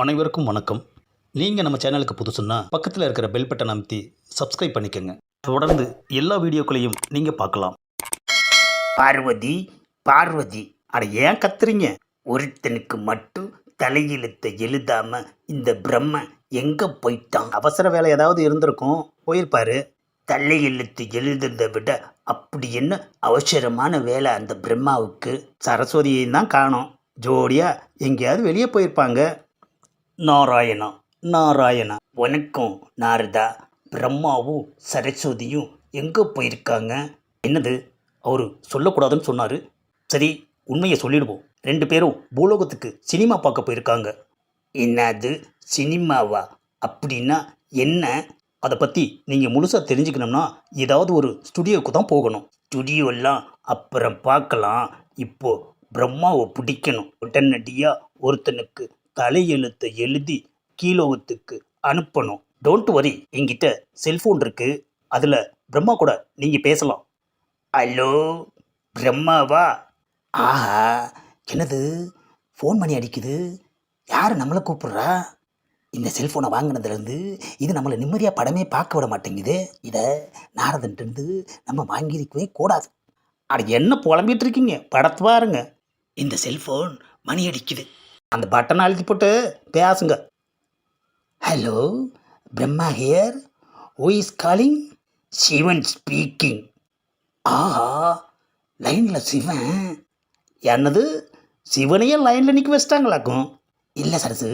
அனைவருக்கும் வணக்கம். நீங்கள் நம்ம சேனலுக்கு புதுசுன்னா பக்கத்தில் இருக்கிற பெல் பட்டன் அமைத்தி சப்ஸ்கிரைப் பண்ணிக்கோங்க. தொடர்ந்து எல்லா வீடியோக்களையும் நீங்கள் பார்க்கலாம். பார்வதி பார்வதி, அட ஏன் கத்துறீங்க? ஒருத்தனுக்கு மட்டும் தலையெழுத்தை எழுதாம இந்த பிரம்ம எங்க போயிட்டான்? அவசர வேலை ஏதாவது இருந்திருக்கும், போயிருப்பாரு. தலையெழுத்து எழுதுறதை விட அப்படி என்ன அவசரமான வேலை அந்த பிரம்மாவுக்கு? சரஸ்வதியையும் தான் காணோம். ஜோடியாக எங்கேயாவது வெளியே போயிருப்பாங்க. நாராயணா நாராயணா. வணக்கம் நாரதா. பிரம்மாவும் சரஸ்வதியும் எங்கே போயிருக்காங்க? என்னது, அவர் சொல்லக்கூடாதுன்னு சொன்னார். சரி, உண்மையை சொல்லிடுவோம். 2 பேரும் பூலோகத்துக்கு சினிமா பார்க்க போயிருக்காங்க. என்னது, சினிமாவா? அப்படின்னா என்ன? அதை பற்றி நீங்கள் முழுசாக தெரிஞ்சுக்கணும்னா ஏதாவது ஒரு ஸ்டுடியோவுக்கு தான் போகணும். ஸ்டுடியோலாம் அப்புறம் பார்க்கலாம். இப்போ பிரம்மாவை பிடிக்கணும். உடனடியாக ஒருத்தனுக்கு தலையெழுத்தை எழுதி கீழோகத்துக்கு அனுப்பணும். டோன்ட் வரி, என்கிட்ட செல்ஃபோன் இருக்குது. அதில் பிரம்மா கூட நீங்கள் பேசலாம். ஹலோ, பிரம்மாவா? ஆஹா, என்னது ஃபோன் பண்ணி அடிக்குது? யார் நம்மளை கூப்பிட்றா? இந்த செல்ஃபோனை வாங்கினதுலேருந்து இது நம்மளை நிம்மதியாக படமே பார்க்க விட மாட்டேங்குது. இதை நாரதன்ட்டு நம்ம வாங்கியிருக்கவே கூடாது. அட என்ன புலம்பிகிட்டு இருக்கீங்க? படத்தை பாருங்க. இந்த செல்ஃபோன் மணி அடிக்குது. அந்த பட்டனை அழுத்தி போட்டு பேசுங்க. Hello, Brahma here. Who is calling? Shivan speaking. ஆஹா, லைனில் சிவன். என்னது, சிவனையே லைனில் நிற்க வச்சிட்டாங்களாக்கும்? இல்லை சரசு,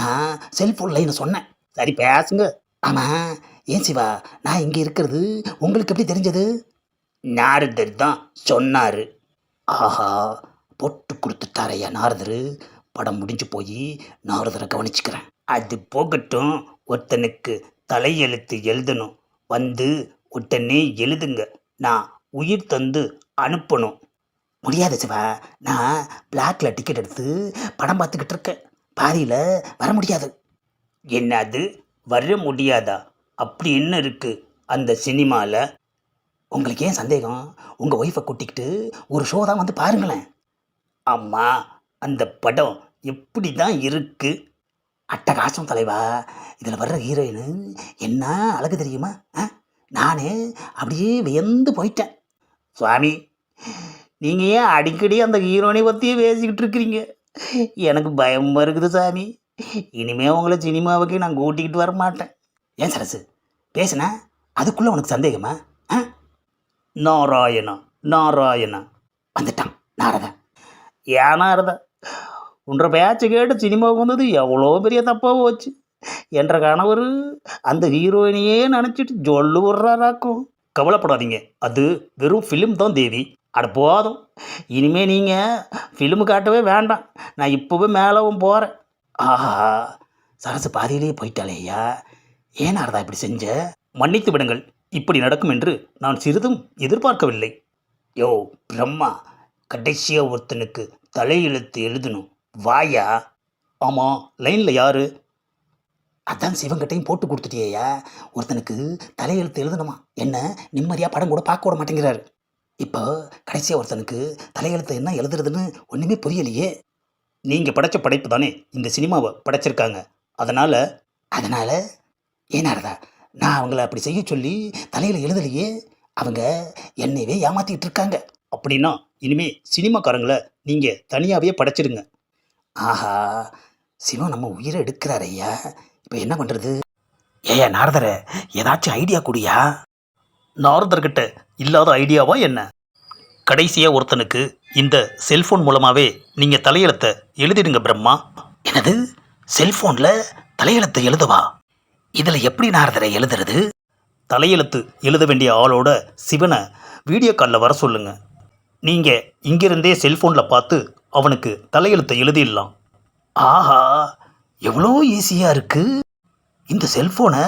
நான் செல்ஃபோன் லைனை சொன்னேன். சரி பேசுங்க. ஆமாம், ஏன் சிவா, நான் இங்கே இருக்கிறது உங்களுக்கு எப்படி தெரிஞ்சது? நாரதர் தான் சொன்னார். ஆஹா, போட்டு கொடுத்துட்டாரையா நாரதர். படம் முடிஞ்சு போய் நாரதரை கவனிச்சுக்கிறேன். அது போகட்டும், ஒருத்தனுக்கு தலையெழுத்து எழுதணும். வந்து உடனே எழுதுங்க. நான் உயிர் தந்து அனுப்பணும். முடியாது சிவா, நான் பிளாக்ல டிக்கெட் எடுத்து படம் பார்த்துக்கிட்டு இருக்கேன். பாதியில் வர முடியாது. என்னது, வர முடியாதா? அப்படி என்ன இருக்கு அந்த சினிமாவில்? உங்களுக்கு ஏன் சந்தேகம்? உங்கள் ஒய்ஃபை கூட்டிக்கிட்டு ஒரு ஷோ தான் வந்து பாருங்களேன். அம்மா, அந்த படம் எப்படி தான் இருக்கு? அட்டகாசம் தலைவா. இதில் வர்ற ஹீரோயின் என்ன அழகு தெரியுமா? நானே அப்படியே வியந்து போயிட்டேன். சுவாமி, நீங்கள் ஏன் அடிக்கடி அந்த ஹீரோனை பற்றியே பேசிக்கிட்டு இருக்கிறீங்க? எனக்கு பயமாக இருக்குது சாமி. இனிமேல் உங்களை சினிமாவுக்கு நான் கூட்டிக்கிட்டு வர மாட்டேன். ஏன் சரசு, பேசுனா அதுக்குள்ளே உனக்கு சந்தேகமா? நாராயணா நாராயணா. வந்துட்டான் நாரதன். ஏன் நாரதா, உன்ற பேச்சு கேட்டு சினிமாவுக்கு வந்தது எவ்வளோ பெரிய தப்பாக போச்சு. என்ற கணவர் அந்த ஹீரோயினையே நினச்சிட்டு ஜொல்லு விட்றாராக்கும். கவலைப்படாதீங்க, அது வெறும் ஃபிலிம் தான் தேவி. அட போதும், இனிமேல் நீங்கள் ஃபிலிமு காட்டவே வேண்டாம். நான் இப்போவே மேலவும் போகிறேன். ஆஹா, சரசு பாதியிலேயே போயிட்டாலேயா. ஏன் நாரதா இப்படி செஞ்ச? மன்னித்து விடுங்கள், இப்படி நடக்கும் என்று நான் சிறிதும் எதிர்பார்க்கவில்லை. யோ பிரம்மா, கடைசியாக ஒருத்தனுக்கு தலையெழுத்து எழுதணும். வாயா. ஆமாம், லைனில் யார்? அதான் சிவங்கிட்டையும் போட்டு கொடுத்துட்டியா. ஒருத்தனுக்கு தலையெழுத்து எழுதணுமா? என்ன நிம்மதியாக படம் கூட பார்க்க விட மாட்டேங்கிறாரு. இப்போ கடைசியாக ஒருத்தனுக்கு தலையெழுத்து என்ன எழுதுறதுன்னு ஒன்றுமே புரியலையே. நீங்கள் படைத்த படைப்பு தானே இந்த சினிமாவை படைச்சிருக்காங்க. அதனால் ஏனாரதா, நான் அவங்கள அப்படி செய்ய சொல்லி தலையில் எழுதலையே. அவங்க என்னையவே ஏமாற்றிக்கிட்டு இருக்காங்க. அப்படின்னா இனிமே சினிமாக்காரங்களை நீங்கள் தனியாகவே படைச்சிடுங்க. ஆஹா, சிவன் நம்ம உயிரை எடுக்கிறார் ஐயா. இப்போ என்ன பண்ணுறது? ஏயா நாரதரை, ஏதாச்சும் ஐடியா கூடியா? நாரதர்கிட்ட இல்லாத ஐடியாவா என்ன? கடைசியாக ஒருத்தனுக்கு இந்த செல்ஃபோன் மூலமாகவே நீங்கள் தலையெழுத்தை எழுதிடுங்க பிரம்மா. என்னது, செல்ஃபோனில் தலையெழுத்தை எழுதுவா? இதில் எப்படி நாரதரை எழுதுறது? தலையெழுத்து எழுத வேண்டிய ஆளோட சிவனை வீடியோ காலில் வர சொல்லுங்கள். நீங்கள் இங்கிருந்தே செல்ஃபோனில் பார்த்து அவனுக்கு தலையெழுத்தை எழுதிடலாம். ஆஹா, எவ்வளோ ஈஸியாக இருக்குது. இந்த செல்ஃபோனை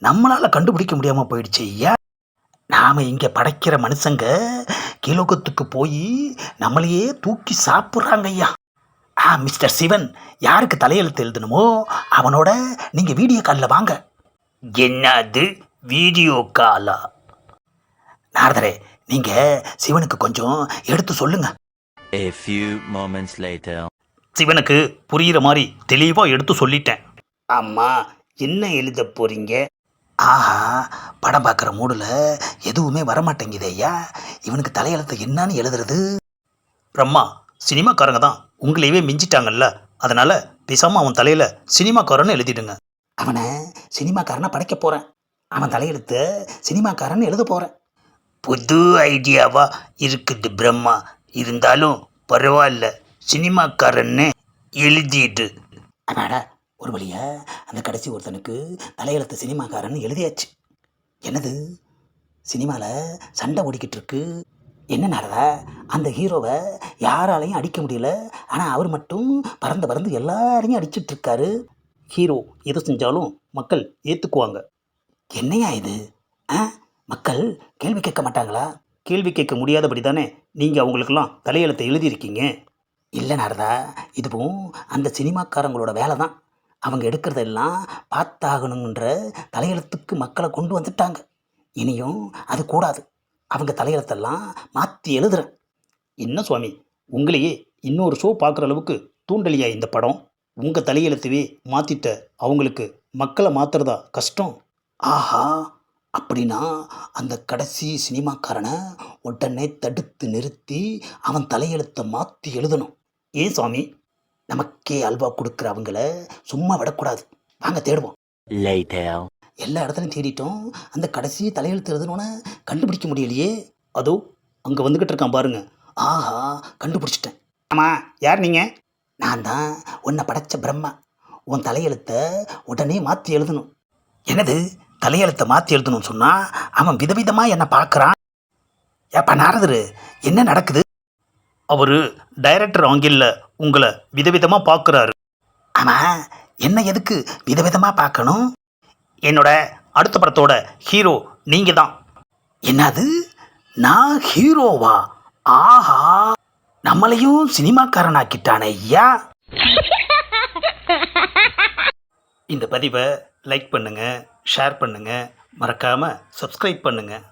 நம்மளால் கண்டுபிடிக்க முடியாமல் போயிடுச்சு ஐயா. நாம் இங்கே படைக்கிற மனுஷங்க கீழோகத்துக்கு போய் நம்மளையே தூக்கி சாப்பிட்றாங்க ஐயா. மிஸ்டர் சிவன், யாருக்கு தலையெழுத்து எழுதணுமோ அவனோட நீங்கள் வீடியோ காலில் வாங்க. என்னது வீடியோ காலா? நாரதரே, நீங்கள் சிவனுக்கு கொஞ்சம் எடுத்து சொல்லுங்கள். A few moments later. சிவனுக்கு புரிகிற மாதிரி தெளிவாக எடுத்து சொல்லிட்டேன். அம்மா என்ன எழுத போறீங்க? ஆஹா, படம் பார்க்குற மூடில் எதுவுமே வரமாட்டேங்குது ஐயா. இவனுக்கு தலையெழுத்து என்னன்னு எழுதுறது? பிரம்மா, சினிமாக்காரங்க தான் உங்களையவே மிஞ்சிட்டாங்கல்ல, அதனால் பேசாமல் அவன் தலையில் சினிமாக்காரன்னு எழுதிடுங்க. அவனை சினிமாக்காரனை படைக்க போகிறேன். அவன் தலையெழுத்து சினிமாக்காரன்னு எழுத போகிறேன். புது ஐடியாவா இருக்குது பிரம்மா, இருந்தாலும் பரவாயில்ல, சினிமாக்காரன்னு எழுதிடு. அடாடா, ஒரு வழியா அந்த கடைசி ஒருத்தனுக்கு தலையெழுத்து சினிமாக்காரன்னு எழுதியாச்சு. என்னது, சினிமாவில் சண்டை ஓடிக்கிட்டு இருக்கு. என்ன நடதா, அந்த ஹீரோவை யாராலையும் அடிக்க முடியல, ஆனால் அவர் மட்டும் பறந்து பறந்து எல்லாரையும் அடிச்சிட்டு இருக்காரு. ஹீரோ எது செஞ்சாலும் மக்கள் ஏற்றுக்குவாங்க. என்னையா இது? ஆ, மக்கள் கேள்வி கேட்க மாட்டாங்களா? கேள்வி கேட்க முடியாதபடி தானே நீங்கள் அவங்களுக்கெல்லாம் தலையெழுத்தை எழுதியிருக்கீங்க. இல்லை நாரதா, இதுவும் அந்த சினிமாக்காரங்களோட வேலை தான். அவங்க எடுக்கிறதெல்லாம் பார்த்தாகணுன்ற தலையெழுத்துக்கு மக்களை கொண்டு வந்துட்டாங்க. இனியும் அது கூடாது. அவங்க தலையெழுத்தெல்லாம் மாற்றி எழுதுறேன். என்ன சுவாமி, உங்களையே இன்னொரு ஷோ பார்க்குற அளவுக்கு தூண்டலியா இந்த படம்? உங்கள் தலையெழுத்துவே மாற்றிட்ட அவங்களுக்கு மக்களை மாற்றுறதா கஷ்டம். ஆஹா, அப்படின்னா அந்த கடைசி சினிமாக்காரனை உடனே தடுத்து நிறுத்தி அவன் தலையெழுத்தை மாற்றி எழுதணும். ஏன் சுவாமி? நமக்கே அல்வா கொடுக்குற அவங்கள சும்மா விடக்கூடாது. வாங்க தேடுவோம். எல்லா இடத்துலையும் தேடிட்டோம். அந்த கடைசி தலையெழுத்து எழுதணுன்னு கண்டுபிடிக்க முடியலையே. அதோ அங்கே வந்துக்கிட்டு இருக்கான் பாருங்க. ஆஹா, கண்டுபிடிச்சிட்டேன். ஆமாம், யார் நீங்கள்? நான் தான் உன்னை படைச்ச பிரம்மா. உன் தலையெழுத்தை உடனே மாற்றி எழுதணும். என்னது, தலையெழுத்தை மாற்றி எழுதணும்னு சொன்னால் அவன் விதவிதமாக என்னை பார்க்குறான். ஏப்பா நாரதரு, என்ன நடக்குது? அவர் டைரக்டர் ஆங்கிளில் உங்களை விதவிதமாக பார்க்குறாரு. ஆமாம், என்ன எதுக்கு விதவிதமாக பார்க்கணும்? என்னோட அடுத்த படத்தோட ஹீரோ நீங்கள் தான். என்னது, நான் ஹீரோவா? ஆஹா, நம்மளையும் சினிமாக்காரனாக்கிட்டானே ஐயா. இந்த பதிவை லைக் பண்ணுங்கள், ஷேர் பண்ணுங்கள், மறக்காமல் சப்ஸ்கிரைப் பண்ணுங்கள்.